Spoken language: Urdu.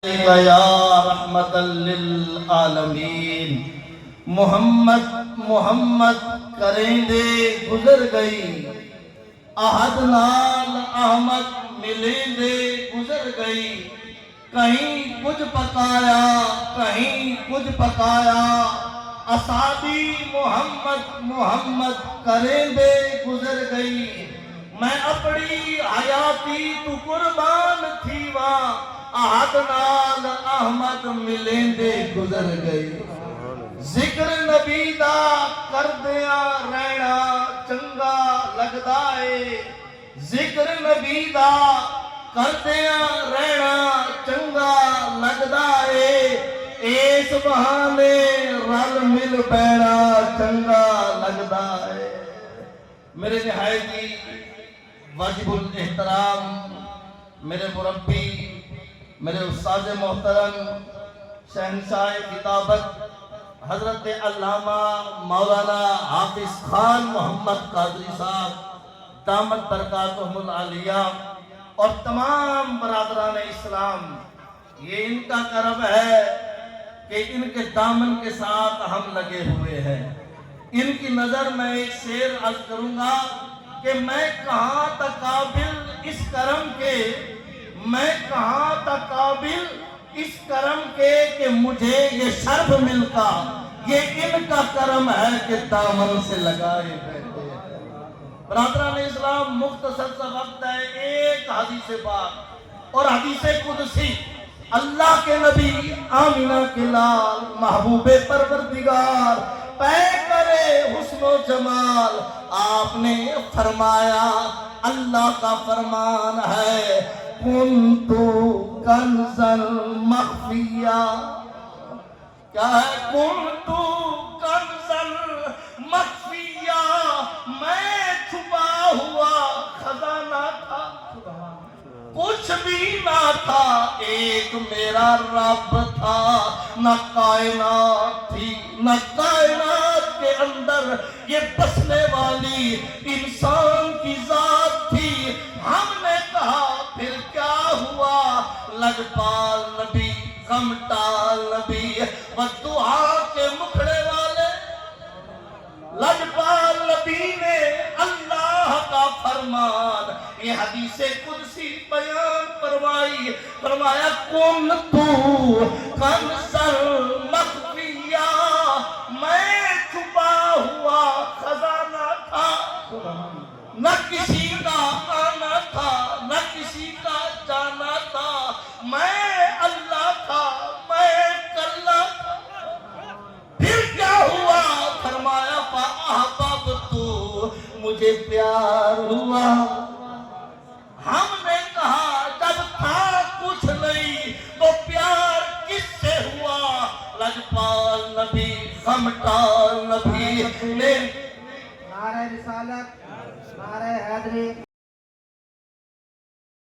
یا رحمت للعالمین محمد کریں دے گزر گئی، احد نال احمد ملیں دے گزر گئی، کہیں کچھ پکایا کہیں کچھ پکایا، اصحابی محمد کریں دے گزر گئی، میں اپنی حیاتی تو قربان تھی وا، احد نال احمد ملیں دے گزر گئی، ذکر نبی دا کردیاں رہنا چنگا لگدا ہے، ذکر نبی دا کردیاں رہنا چنگا لگدا ہے، اس بہانے رل مل پینا چنگا لگدا ہے۔ میرے نہایتی واجب الاحترام میرے مربی، میرے استاد محترم شہنشاہ کتابت حضرت علامہ مولانا حافظ خان محمد قادری صاحب دامت برکاتہم العالیہ اور تمام برادران اسلام، یہ ان کا کرم ہے کہ ان کے دامن کے ساتھ ہم لگے ہوئے ہیں۔ ان کی نظر میں ایک شعر عرض کروں گا کہ میں کہاں تک قابل اس کرم کے، میں کہاں تک قابل اس کرم کے کہ مجھے یہ شرف ملتا، یہ ان کا کرم ہے کہ دامن سے لگائے بیٹھے ہیں۔ برادران اسلام، مختصر سا وقت ہے، ایک حدیث پاک اور حدیث قدسی، اللہ کے نبی آمینہ کے لال محبوب پروردگار پے کرے حسن و جمال، آپ نے فرمایا، اللہ کا فرمان ہے، کنتو کنزل مخفیہ، کیا ہے؟ کنتو کنزل مخفیہ، میں چھپا ہوا خزانہ تھا، کچھ بھی نہ تھا، ایک میرا رب تھا، نہ کائنات تھی، نہ کائنات کے اندر یہ بسنے والی انسان کی ذات تھی۔ ہم نے کہا پھر کیا ہوا، لجپال نبی، غمٹال نبی، بددعا کے مکھڑے والے لجپال نبی نے اللہ کا فرمان، یہ حدیث قدسی بیان فرمائی، فرمایا کنتو کنزل مخفیہ، میں چھپا ہوا خزانہ تھا، نہ کسی کا آنا تھا، نہ کسی کا جانا تھا، میں اللہ تھا، میں کلہ تھا۔ پھر کیا ہوا؟ فرمایا فَأَحْبَبْتُ، مجھے پیار ہوا۔ ہم نے کہا جب تھا کچھ نہیں تو پیار کس سے ہوا؟ لجپال نبی، غمٹال نبی نے نعرہ رسالت، نعرہ حیدری